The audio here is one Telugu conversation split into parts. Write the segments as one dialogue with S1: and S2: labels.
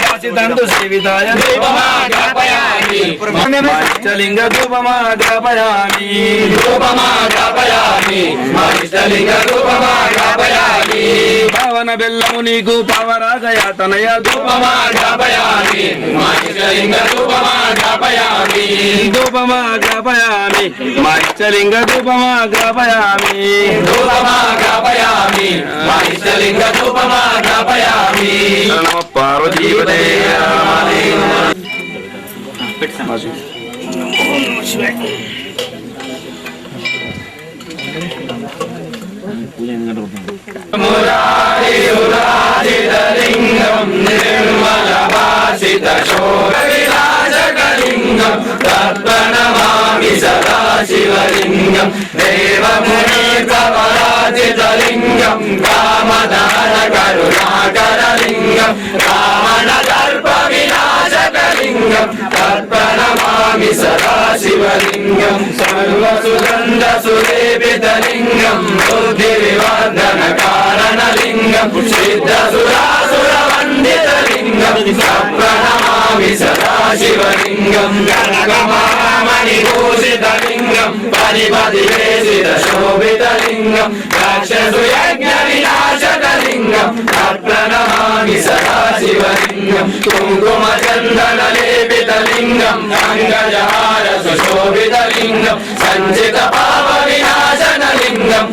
S1: భాసితందు సేవితాయ
S2: ధూపమాగ్రాపయామి
S1: ఇష్టలింగ ధూపమాగ్రాపయామి
S2: ధూపమాగ్రాపయామి మా ఇష్టలింగ ధూపమాగ్రాపయామి
S1: పవన బెల్లము నీకు పవరాగయాతనయ
S2: ధూపమాగ్రాపయామి మా ఇష్టలింగ ధూపమాగ్రాపయామి
S1: ధూపమాగ్రాపయామి మా ఇష్టలింగ ధూపమాగ్రాపయామి
S2: ధూపమాగ్రాపయామి మా ఇష్టలింగ ధూపమాగ్రాపయామి
S1: నమః పార్వతీపతే
S2: మురారియురాజితలింగం నిర్మలభాసిత శోభిరాజకలింగం తత్ప్రణమామి సదా శివలింగం దేవమునీపరాజితలింగం కామదాన కరుణాకరలింగం రావణదర్ప వినాశకలింగం తత్ప్రణమామి సదా శివలింగం సర్వసుగంధ సులేపితలింగం బుద్ధి వివర్ధన కారణలింగం సిద్ధసురాసురవందితలింగం ప్రణమామి సదా శివలింగం కనకమహామణిభూషితలింగం పరిపతివేసిత శోభితలింగం రాక్షసు యజ్ఞ వినాశకలింగం ప్రణమామి సదా శివలింగం కుంకుమ చందన లేపితలింగం అంగజహార సుశోభితలింగం సంచిత పాప వినాశనలింగం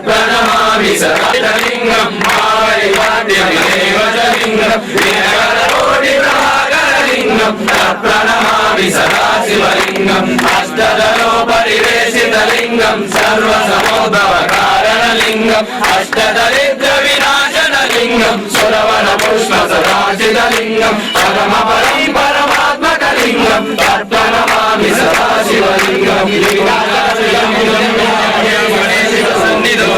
S2: ప్రణమామి సదాలింగం భావరివాద్యమేవలింగం వినగరకోటి ప్రభాకరలింగం ప్రణమామి సదా శివలింగం అష్టదలో పరివేశితలింగం సర్వసమోద్భవ కారణలింగం అష్టదరిద్ర వినాశనలింగం సురవణ పుష్ప సదాశితలింగం పరమ పరం పరమాత్మకలింగం ప్రణమామి సదా శివలింగం సన్నిధో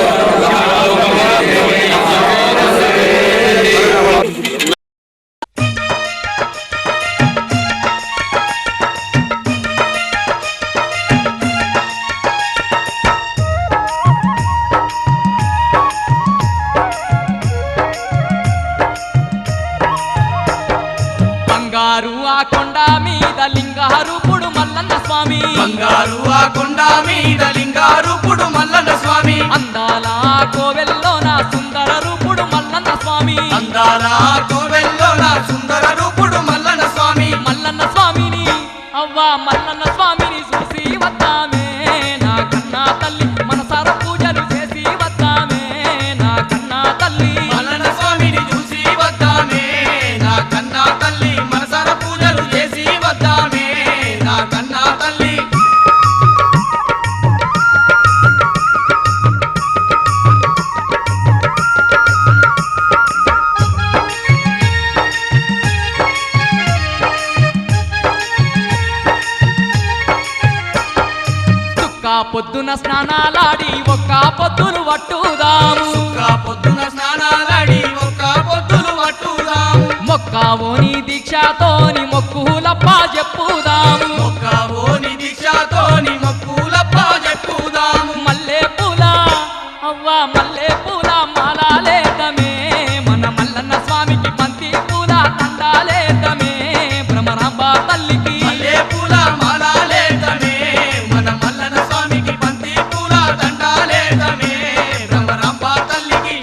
S3: బంగారు ఆ కొండ మీద లింగారూపుడు మల్లన్న స్వామి
S4: బంగారు ఆ కొండ మీద లింగారూపుడు మల్లన్న స్వామి
S3: అందాల కోవెల్లో నా సుందర రూపుడు మల్లన్న స్వామి
S4: అందాల కోవెల్లో నా సుందర రూపుడు మల్లన్న స్వామి
S3: మల్లన్న స్వామిని అవ్వా మల్లన్న స్వామిని చూసి వద్దామే నా కన్నా తల్లి మనసార పూజలు చేసి వద్దామే నా కన్నా తల్లి
S4: మల్లన్న స్వామిని చూసి వద్దామే నా కన్నా తల్లి మనసార పూజలు చేసి వద్దామే నా కన్నా తల్లి
S3: పొద్దున స్నానాలాడి ఒక్క పొద్దులు పట్టుదాము
S4: పొద్దున స్నానాలాడి ఒక్క పొద్దులు పట్టుదాము
S3: మొక్కావోని దీక్షతోని మొక్కులప్ప చెప్పుదాము
S4: మొక్కవోని దీక్షతోని మొక్కులప్ప చెప్పుదాము
S3: మల్లె పూల అవ్వా మల్లె పూల మాలాలేదమే మన మల్లన్న స్వామికి బంతి పూల దండాలేదమే భ్రమరాంబ తల్లికి
S4: మల్లె పూల మాలాలేదమే మన మల్లన్న స్వామికి బంతి పూల దండాలేదమే భ్రమరాంబ తల్లికి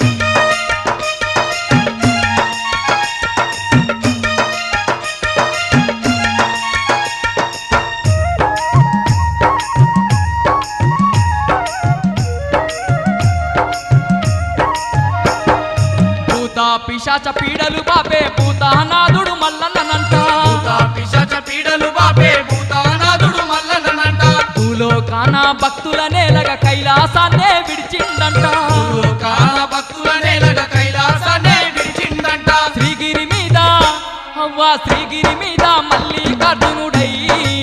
S3: పిశాచ పీడలు బాపే భూతానాథుడు మల్లన్ననంట
S4: పిశాచ పీడలు బాపే భూతానాథుడు మల్లన్ననంట
S3: భూలోకాన భక్తుల నేలగ కైలాసాన్నే విడిచిందంట
S4: భూలోకాన భక్తుల నేలగ కైలాసాన్నే విడిచిందంట
S3: శ్రీగిరి మీద అవ్వా శ్రీగిరి మీద మల్లికార్జునుడై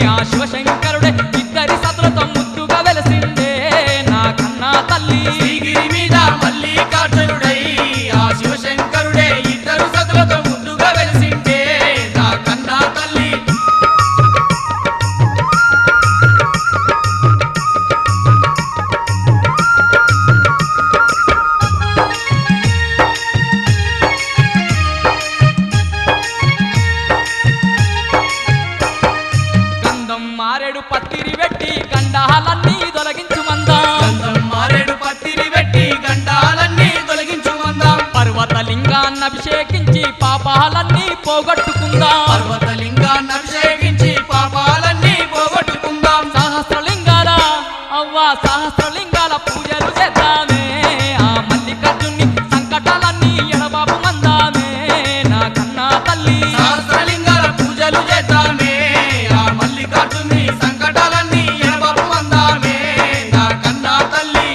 S3: ఆ శివశంకరుడై ఇద్దరి సతులతో ముద్దుగా వెలసిందే నా కన్నా తల్లి
S4: శ్రీగిరి మీద మల్లికార్జునుడై ఆ శివశంకరుడే ఇద్దరు సతులతో ముద్దుగా వెలిసిండే నా కన్నా తల్లి
S3: అభిషేకించి పాపాలన్నీ పోగొట్టుకుందాం
S4: పర్వతలింగాన్ని అభిషేకించి పాపాలన్నీ పోగొట్టుకుందాం
S3: సహస్రలింగాల అవ్వ సహస్రలింగాల పూజలు చేద్దామే ఆ మల్లికార్జుని సంకటాలన్నీ ఎడబాపు మందామే నా కన్నా తల్లి
S4: సహస్రలింగాల పూజలు చేద్దామే ఆ మల్లికార్జుని సంకటాలన్నీ ఎడబాపు మందామే నా కన్నా తల్లి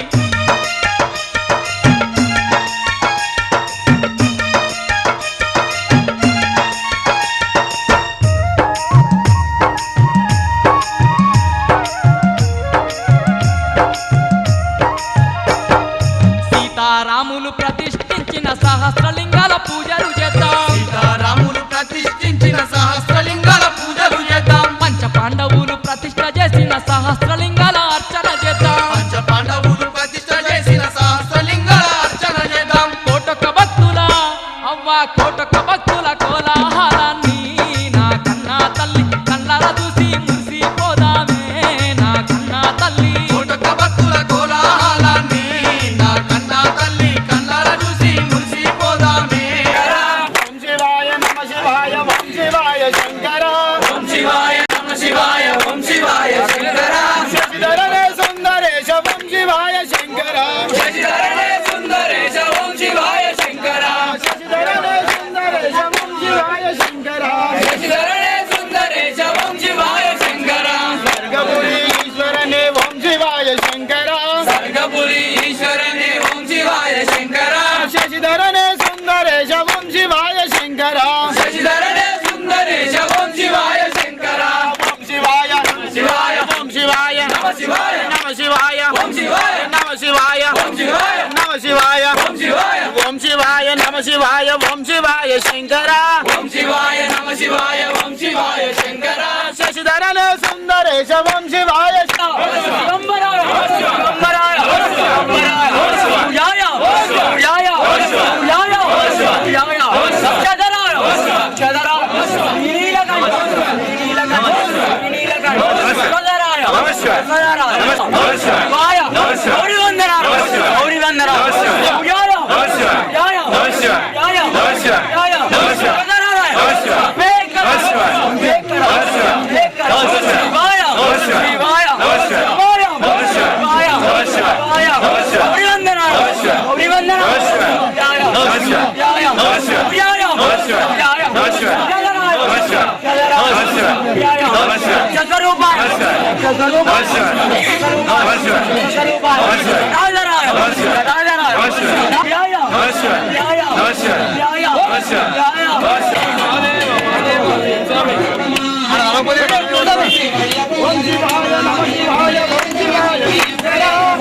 S3: సీతారాములు ప్రతిష్ఠించిన సహస్రలింగాల పూజలు చేద్దాం
S4: సీతారాములు ప్రతిష్ఠించిన సహస్రలింగాల పూజలు చేద్దాం
S3: పంచ పాండవులు ప్రతిష్ఠ చేసిన సహస్రలింగాల అర్చన చేద్దాం
S4: పంచ పాండవులు ప్రతిష్ఠ చేసిన సహస్రలింగాల అర్చన చేద్దాం
S3: కోటొక్క భక్తుల అవ్వ కోటొక్క భక్తుల కోలాహలాన్ని నా కన్నా తల్లి కళ్ళర చూసి మురిసిపోదామే నా కన్నా తల్లి
S4: కోటొక్క భక్తుల కోలాహలాన్ని నా కన్నా తల్లి కన్నార చూసి మురిసిపోదామే
S2: ఓం శివాయ నమ శివాయ ఓం శివాయ శంకర ఓం శివాయ నమ శివాయ ఓం శివాయ శంకర శశిధరనే సుందరేశ ఓం శివాయ శంకర శశిధరనే సుందరేశ ఓం శివాయ శంకర శశిధరనే సుందరేశ ఓం శివాయ శంకర శశిధరనే సుందరేశ ఓం శివాయ శంకర స్వర్గపురి ఈశ్వరనే ఓం శివాయ శంకర స్వర్గపురి ఈశ్వరనే ఓం శివాయ శంకర శశిధరనే సుందరేశ ఓం శివాయ శంకర శశిధరనే సుందరేశ ఓం శివాయ శంకర ఓం శివాయ నమ శివాయ ఓం శివాయ నమ శివాయ నమ శివాయ ఓం శివాయ నమ శివాయ ఓం శివాయ నమ శివాయ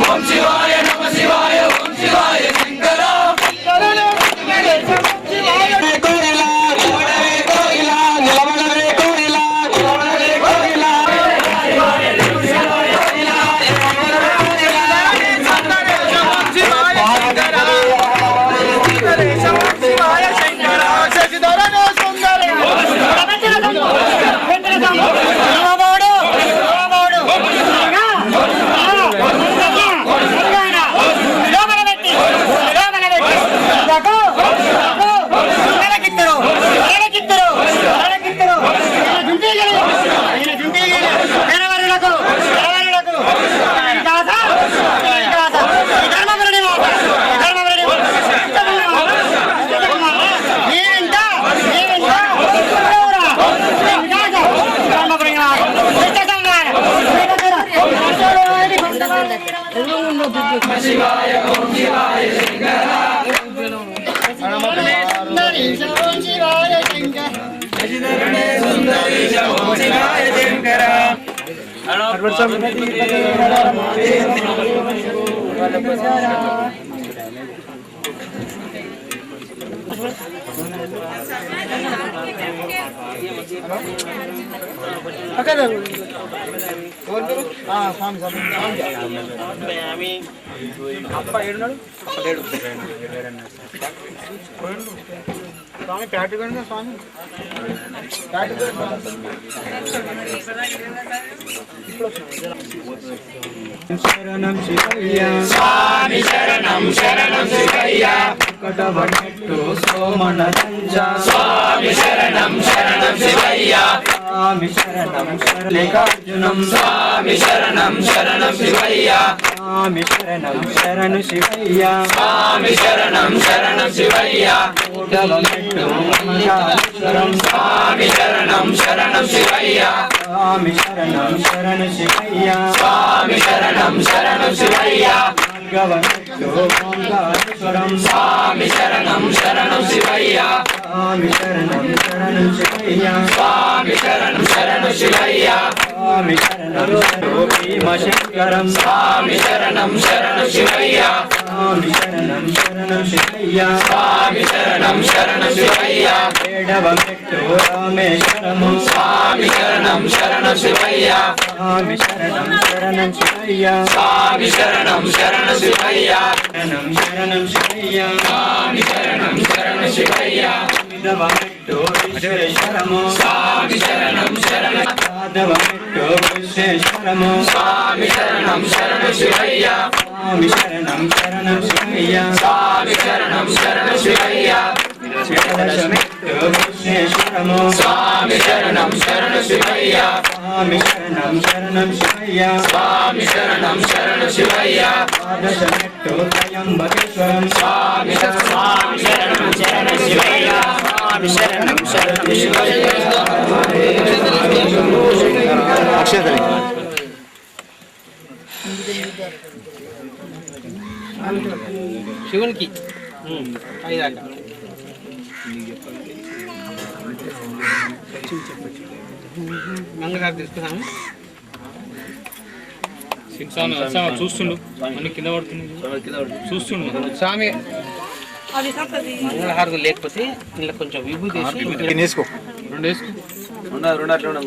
S2: ఓం శివాయ నమ శివాయ ఓం శివాయ శంకర ఓం శివాయ నమ శివాయ ఓం శివాయ శంకర శశిధరనే సుందరేశ ఓం శివాయ స్వామి ప్యాటు స్వామి శరణం శివయ్య స్వామి శరణం శరణం శివయ్య కటవమెట్టు సోమనరంజ
S4: స్వామి శరణం శరణం శివయ్య
S2: స్వామి శరణం శరణం
S4: స్వామి శరణం శరణం శివయ్య
S2: స్వామి శరణం శరణు శివయ్య
S4: స్వామి శరణం శరణం శివయ్య
S2: కటవమెట్టు మంగళేశ్వరం
S4: స్వామి శరణం శరణం శివయ్య
S2: స్వామి శరణం శరణు శివయ్య
S4: స్వామి శరణం శరణం శివయ్య
S2: కటవమెట్టు మంగళేశ్వరం
S4: స్వామి శరణం శరణం శివయ్య
S2: స్వామి శరణం శరణు శివయ్య
S4: స్వామి శరణం శరణం శివయ్య
S2: స్వామి శరణం భీమశంకరం
S4: స్వామి శరణం శరణం శివయ్య
S2: స్వామి శరణం శరణం శివయ్య
S4: స్వామి శరణం శరణం శివయ్య
S2: ఏడవమెట్టు రామేశ్వరము
S4: స్వామి శరణం శరణం శివయ్య
S2: స్వామి శరణం శరణం శివయ్య
S4: స్వామి శరణం శరణం శివయ్య
S2: శరణం శరణం శివయ్య
S4: స్వామి శరణం శరణం శివయ్య
S2: విధవమెట్టు విశ్వేశ్వరము
S4: స్వామి శరణం శరణం
S2: యాదవమెట్టు విశ్వేశ్వరము
S4: స్వామి శరణం శరణం శివయ్య
S2: స్వామి శరణం శరణం శివయ్య
S4: స్వామి శరణం శరణం శివయ్య
S2: షోడశమెట్టు విశ్వేశ్వరము
S4: స్వామి శరణం శరణం శివయ్య
S2: స్వామి శరణం శరణం శివయ్య
S4: స్వామి శరణం శరణం శివయ్య
S2: ద్వాదశమెట్టు త్రయంబకేశ్వరం
S4: స్వామి శరణం శరణం శివయ్య స్వామి శరణం శరణం శివయ్య
S5: శివునికి ఐదాక మంగళహారతి తీసుకున్నాము.
S6: చూస్తుండు అన్ని కింద పడుతుంది చూస్తుండు
S5: స్వామి మంగళహారతి లేకపోతే ఇలా కొంచెం విభూతి వేసి
S6: వేసుకో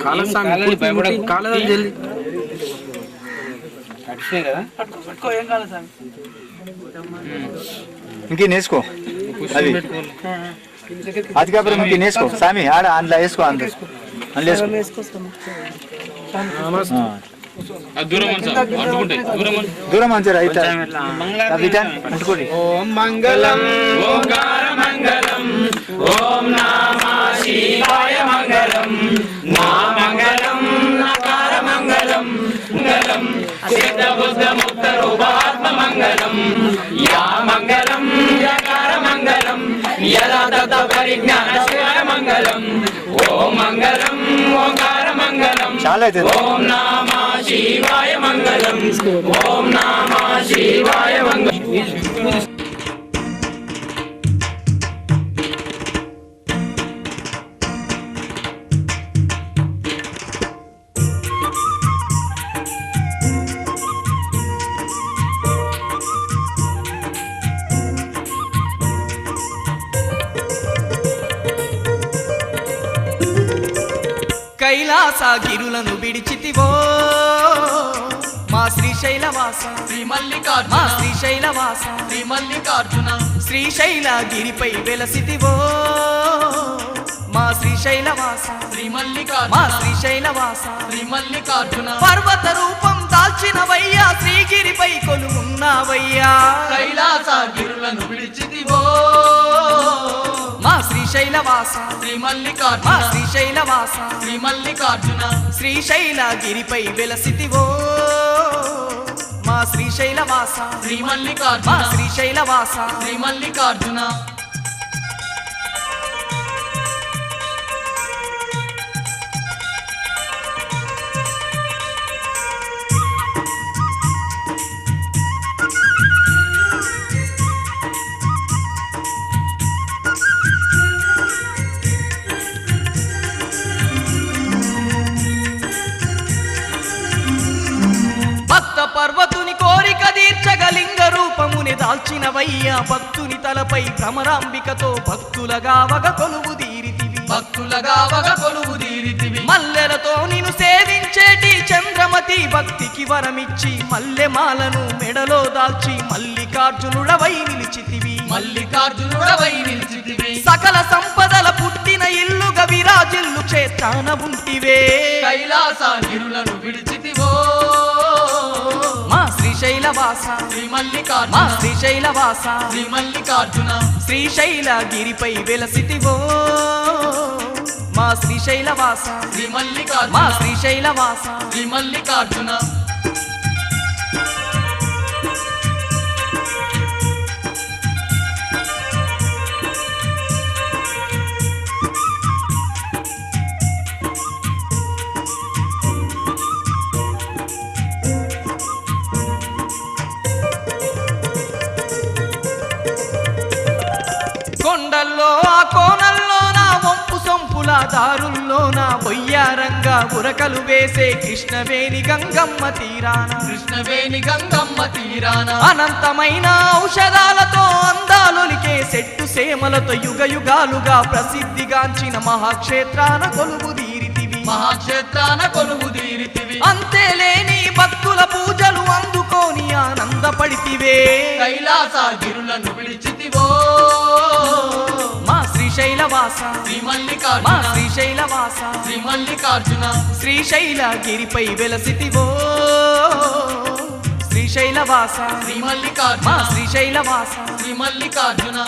S5: కాలాలు భయపడకు. అడిచినాయి కదా
S6: ఇంకేం వేసుకో అది అది కాకపోతే ఇంకేం వేసుకో స్వామి ఆడ అందులో వేసుకో అందులో దూరం అంటారా అంటుకోండి.
S2: ఓం మంగళం
S4: ఓంకార మంగళం ఓం నమః శివాయ మంగళం నా మంగళం నకార మంగళం మంగళం సిద్ధ బుద్ధ ముక్త రూపాత్మ మంగళం యా మంగళం యకార మంగళం యదా తత పరిజ్ఞాన శివాయ మంగళం ఓం మంగళం ఓంకార మంగళం
S6: చాలా అయితే
S4: ఓం నమః శివాయ మంగళం ఓం నమః శివాయ మంగళం.
S7: కైలాసగిరులను విడిచితివో మా శ్రీశైలవాస
S4: శ్రీ
S7: మా
S4: మల్లికార్జున
S7: శ్రీశైలవాస
S4: శ్రీ మల్లికార్జున
S7: శ్రీశైలగిరిపై వెలసితివో మా శ్రీశైలవాస
S4: శ్రీ
S7: మా
S4: మల్లికార్జున
S7: శ్రీశైలవాస
S4: శ్రీ మల్లికార్జున
S7: పర్వత రూపం దాల్చినవయ్యా శ్రీగిరిపై కొలువున్నావయ్యా
S4: కైలాసగిరులను విడిచితివో
S7: మా శ్రీశైలవాస
S4: శ్రీ
S7: మా
S4: మల్లికార్జున
S7: శ్రీశైలవాస
S4: శ్రీ మల్లికార్జున
S7: శ్రీశైలగిరిపై వెలసితివో మా శ్రీశైలవాస
S4: శ్రీ
S7: మా
S4: మల్లికార్జున
S7: శ్రీశైలవాస
S4: శ్రీ మల్లికార్జున
S7: భక్త పర్వతుని కోరిక తీర్చగలింగ రూపముని దాల్చినవయ్యా భక్తుని తలపై భ్రమరాంబికతో భక్తులగా వగ కొలువు తీరితివి
S4: భక్తులగా వగ కొలువు తీరితివి
S7: మల్లెలతో నిన్ను సేవించేటి చంద్రమతి భక్తికి వరమిచ్చి మల్లెమాలను మెడలో దాల్చి మల్లికార్జునుడవై నిలిచితివి
S4: మల్లికార్జునుడవై నిలిచితివి
S7: సకల సంపదల పుట్టిన ఇల్లుగా విరాజిల్లు క్షేత్రాన ఉంటివే
S4: కైలాసగిరులను విడిచితివో
S7: మా శ్రీశైల శ్రీశైలవాస
S4: శ్రీ
S7: మా
S4: మల్లికార్జున
S7: శ్రీశైలవాస
S4: శ్రీ మల్లికార్జున
S7: శ్రీశైలగిరిపై వెలసితివో మా శ్రీశైలవాస
S4: శ్రీ
S7: మా
S4: మల్లికార్జున
S7: శ్రీశైలవాస
S4: శ్రీ మల్లికార్జున
S7: కొండల్లో ఆ కోనల్లో నా వంపు సొంపుల దారుల్లో నా బొయ్యారంగా ఉరకలు వేసే కృష్ణవేణి గంగమ్మ తీరాన
S4: కృష్ణవేణి గంగమ్మ తీరాన
S7: అనంతమైన ఔషధాలతో అందాలొలికే చెట్టు సేమలతో యుగ యుగాలుగా ప్రసిద్ధిగాంచిన మహాక్షేత్రాన కొలువు తీరితివి
S4: మహాక్షేత్రాన కొలువు తీరితివి
S7: అంతేలేని భక్తుల పూజలు అందుకోని ఆనందపడితివే
S4: కైలాసగిరులను విడిచితివో
S7: మా శ్రీశైలవాస
S4: శ్రీ
S7: మా
S4: మల్లికార్జున
S7: శ్రీశైలవాస
S4: శ్రీ మల్లికార్జున
S7: శ్రీశైలగిరిపై వెలసితివో శ్రీశైలవాస
S4: శ్రీ
S7: మా
S4: మల్లికార్జున
S7: శ్రీశైలవాస
S4: శ్రీ మల్లికార్జున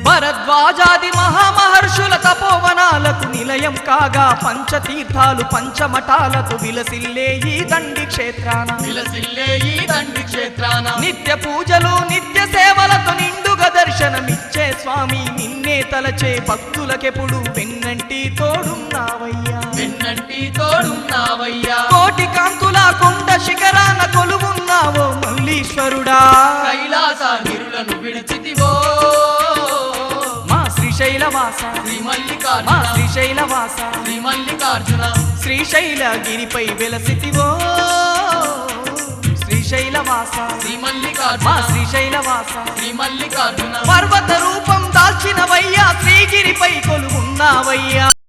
S7: భరద్వాజాది మహామహర్షుల తపోవనాలకు నిలయం కాగా పంచతీర్థాలు పంచమఠాలతో విలసిల్లే ఈ దండి క్షేత్రాన
S4: విలసిల్లే ఈ దండి క్షేత్రాన
S7: నిత్య పూజలు నిత్య సేవలతో నిండుగా దర్శనమిచ్చే స్వామి నిన్నే తలచే భక్తులకెప్పుడు వెన్నంటి తోడున్నావయ్యా
S4: వెన్నంటి తోడున్నావయ్యా
S7: కోటి కాంతుల కొండ శిఖరాన కొలువున్నావో మల్లీశ్వరుడా
S4: కైలాసగిరులను విడిచితివో
S7: మా శ్రీశైలవాస
S4: శ్రీ
S7: మా
S4: మల్లికార్జున
S7: శ్రీశైలవాస
S4: శ్రీ మల్లికార్జున
S7: శ్రీశైలగిరిపై వెలసితివో శ్రీశైలవాస
S4: శ్రీ
S7: మా
S4: మల్లికార్జున
S7: శ్రీశైలవాస
S4: శ్రీ మల్లికార్జున
S7: పర్వత రూపం దాల్చినవయ్యా శ్రీగిరిపై కొలువున్నావయ్యా